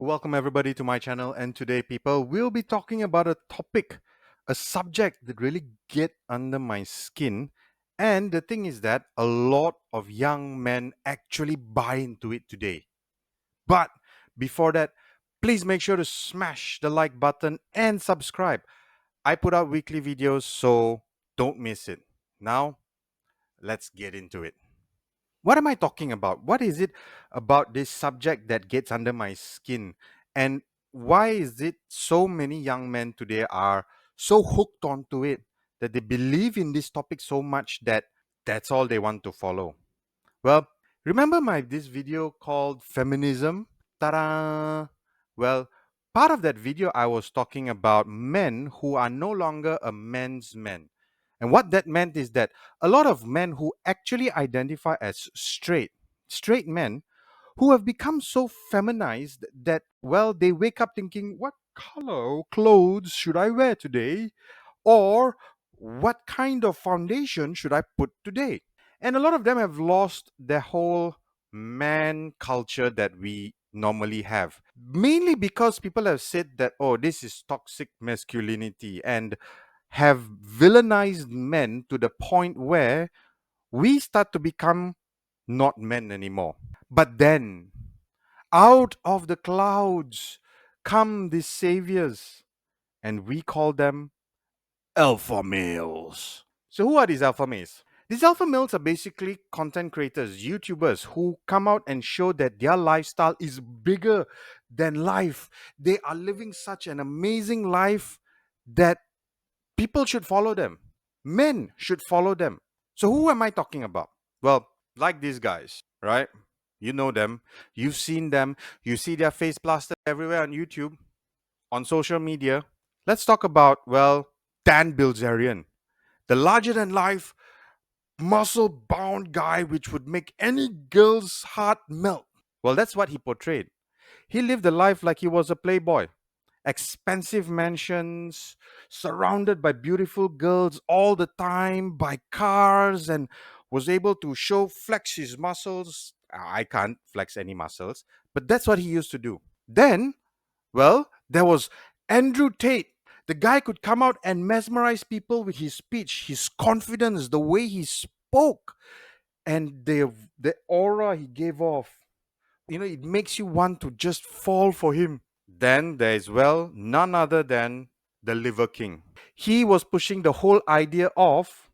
Welcome everybody to my channel, and today people we'll be talking about a topic, a subject that really get under my skin. And the thing is that a lot of young men actually buy into it today. But before that, please make sure to smash the like button and subscribe. I put out weekly videos, so don't miss it. Now, let's get into it. What am I talking about? What is it about this subject that gets under my skin? And why is it so many young men today are so hooked onto it that they believe in this topic so much that that's all they want to follow? Well, remember my this video called Feminism? Ta-da! Well, part of that video I was talking about men who are no longer a man's men. And what that meant is that a lot of men who actually identify as straight men who have become so feminized that, well, they wake up thinking, what color clothes should I wear today? Or what kind of foundation should I put today? And a lot of them have lost their whole man culture that we normally have. Mainly because people have said that, oh, this is toxic masculinity, and have villainized men to the point where we start to become not men anymore. But then, out of the clouds come these saviors, and we call them alpha males. So, who are these alpha males? These alpha males are basically content creators, YouTubers who come out and show that their lifestyle is bigger than life. They are living such an amazing life that people should follow them. Men should follow them. So, who am I talking about? Well, like these guys, right? You know them, you've seen them, you see their face plastered everywhere on YouTube, on social media. Let's talk about, well, Dan Bilzerian, the larger than life, muscle bound guy which would make any girl's heart melt. Well, that's what he portrayed. He lived a life like he was a playboy. Expensive mansions, surrounded by beautiful girls all the time, by cars, and was able to flex his muscles. I can't flex any muscles, but that's what he used to do. Then, well, there was Andrew Tate. The guy could come out and mesmerize people with his speech, his confidence, the way he spoke, and the aura he gave off. It makes you want to just fall for him. Then there is, well, none other than the Liver King. He was pushing the whole idea of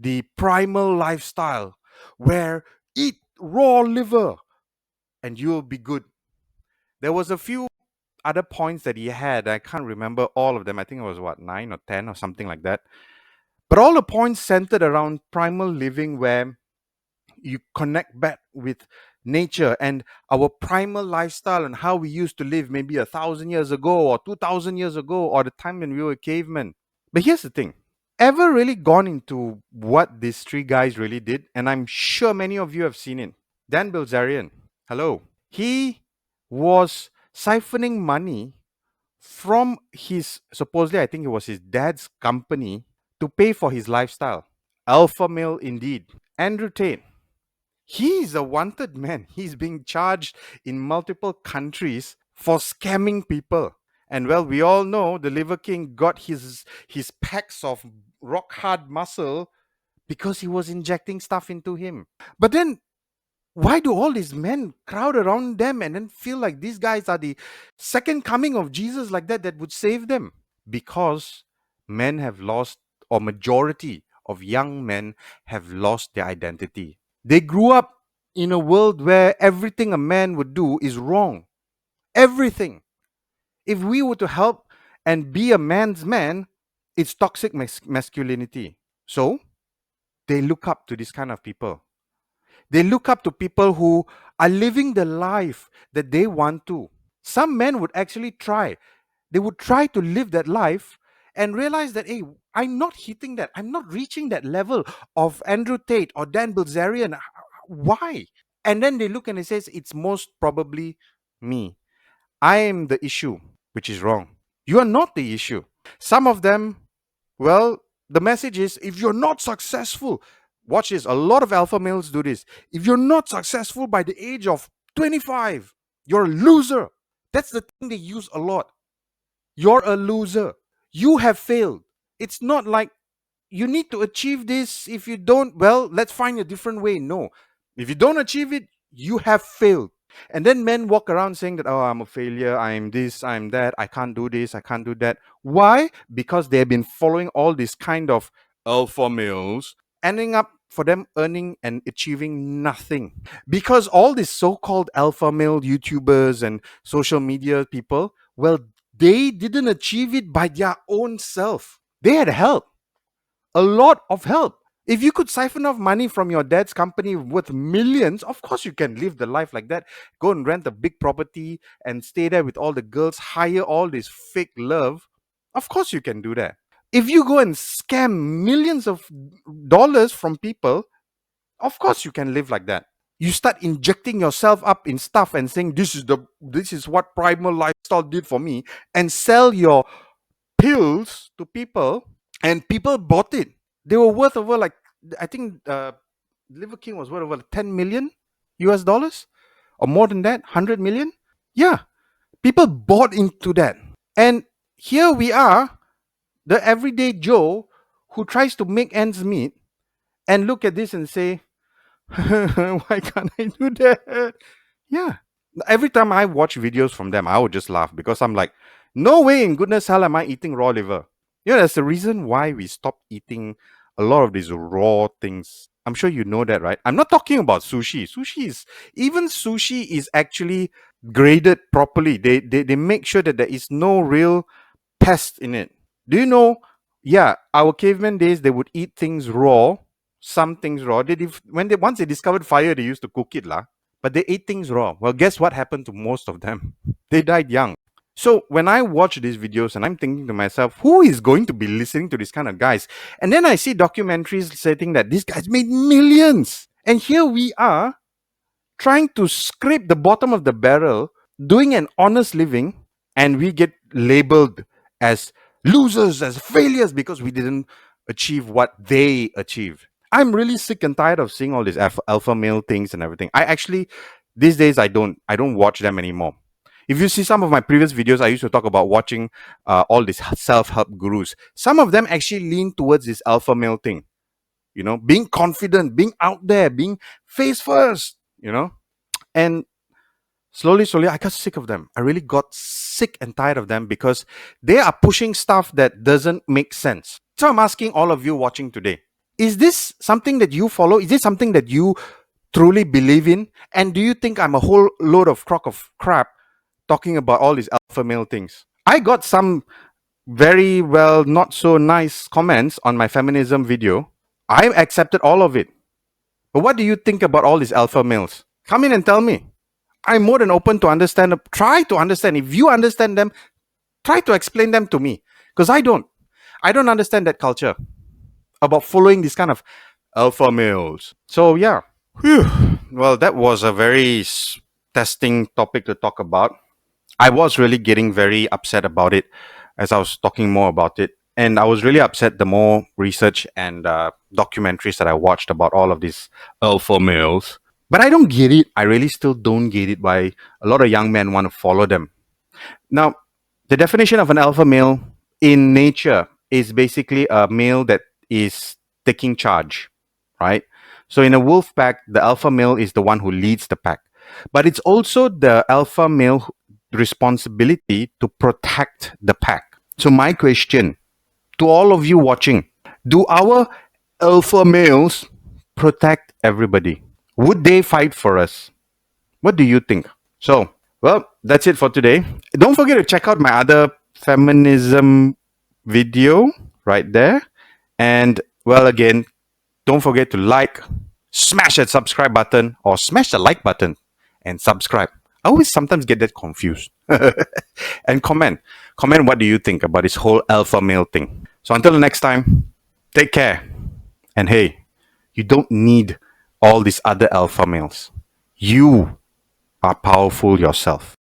the primal lifestyle where eat raw liver and you'll be good. There was a few other points that he had. I can't remember all of them. I think it was what, 9 or 10 or something like that. But all the points centered around primal living where you connect back with nature and our primal lifestyle and how we used to live maybe 1,000 years ago or 2,000 years ago or the time when we were cavemen. But here's the thing. Ever really gone into what these three guys really did? And I'm sure many of you have seen it. Dan Bilzerian, hello. He was siphoning money from his, supposedly, I think it was his dad's company to pay for his lifestyle. Alpha male indeed. Andrew Tate. He's a wanted man. He's being charged in multiple countries for scamming people. And well, we all know the Liver King got his packs of rock hard muscle because he was injecting stuff into him. But then why do all these men crowd around them and then feel like these guys are the second coming of Jesus like that would save them? Because men have lost, or majority of young men have lost their identity. They grew up in a world where everything a man would do is wrong. Everything. If we were to help and be a man's man, it's toxic masculinity. So they look up to this kind of people. They look up to people who are living the life that they want to. Some men would actually try. They would try to live that life and realize that, hey, I'm not hitting that. I'm not reaching that level of Andrew Tate or Dan Bilzerian. Why? And then they look and they says, it's most probably me. I am the issue, which is wrong. You are not the issue. Some of them, well, the message is, if you're not successful, watch this, a lot of alpha males do this. If you're not successful by the age of 25, you're a loser. That's the thing they use a lot. You're a loser. You have failed. It's not like you need to achieve this. If you don't, well, let's find a different way. No. If you don't achieve it, you have failed. And then men walk around saying that, oh, I'm a failure, I'm this, I'm that, I can't do this, I can't do that. Why? Because they've been following all these kind of alpha males, ending up for them earning and achieving nothing. Because all these so-called alpha male YouTubers and social media people, well, they didn't achieve it by their own self. They had help, a lot of help. If you could siphon off money from your dad's company worth millions, of course you can live the life like that. Go and rent a big property and stay there with all the girls, hire all this fake love. Of course you can do that. If you go and scam millions of dollars from people, of course you can live like that. You start injecting yourself up in stuff and saying this is what primal lifestyle did for me, and sell your pills to people, and people bought it. They were worth over, like, I think Liver King was worth over 10 million US dollars, or more than that, 100 million. Yeah, people bought into that. And here we are, the everyday Joe who tries to make ends meet, and look at this and say, why can't I do that? Yeah. Every time I watch videos from them, I would just laugh because I'm like, no way in goodness hell am I eating raw liver. You know, that's the reason why we stopped eating a lot of these raw things. I'm sure you know that, right? I'm not talking about sushi. Even sushi is actually graded properly. They make sure that there is no real pest in it. Do you know? Yeah, our caveman days, they would eat things raw, some things raw. Once they discovered fire, they used to cook it lah. But they ate things raw. Well, guess what happened to most of them? They died young. So when I watch these videos and I'm thinking to myself, who is going to be listening to these kind of guys? And then I see documentaries saying that these guys made millions. And here we are trying to scrape the bottom of the barrel, doing an honest living, and we get labeled as losers, as failures, because we didn't achieve what they achieved. I'm really sick and tired of seeing all these alpha male things and everything. I actually, these days, I don't watch them anymore. If you see some of my previous videos, I used to talk about watching all these self-help gurus. Some of them actually lean towards this alpha male thing, being confident, being out there, being face first, and slowly, I got sick of them. I really got sick and tired of them because they are pushing stuff that doesn't make sense. So I'm asking all of you watching today, is this something that you follow? Is this something that you truly believe in? And do you think I'm a whole load of crock of crap talking about all these alpha male things? I got some very well not so nice comments on my feminism video. I accepted all of it. But what do you think about all these alpha males? Come in and tell me. I'm more than open to understand. Try to understand. If you understand them, try to explain them to me. Because I don't. I don't understand that culture about following this kind of alpha males. So yeah. Whew. Well, that was a very testing topic to talk about. I was really getting very upset about it as I was talking more about it. And I was really upset the more research and documentaries that I watched about all of these alpha males. But I don't get it. I really still don't get it why a lot of young men want to follow them. Now, the definition of an alpha male in nature is basically a male that is taking charge, right? So in a wolf pack, the alpha male is the one who leads the pack. But it's also the alpha male responsibility to protect the pack. So my question to all of you watching, do our alpha males protect everybody? Would they fight for us? What do you think? So, well, that's it for today. Don't forget to check out my other feminism video right there. And, well, again, don't forget to like, smash that subscribe button, or smash the like button and subscribe. I always sometimes get that confused. And comment. Comment what do you think about this whole alpha male thing. So until the next time, take care. And hey, you don't need all these other alpha males. You are powerful yourself.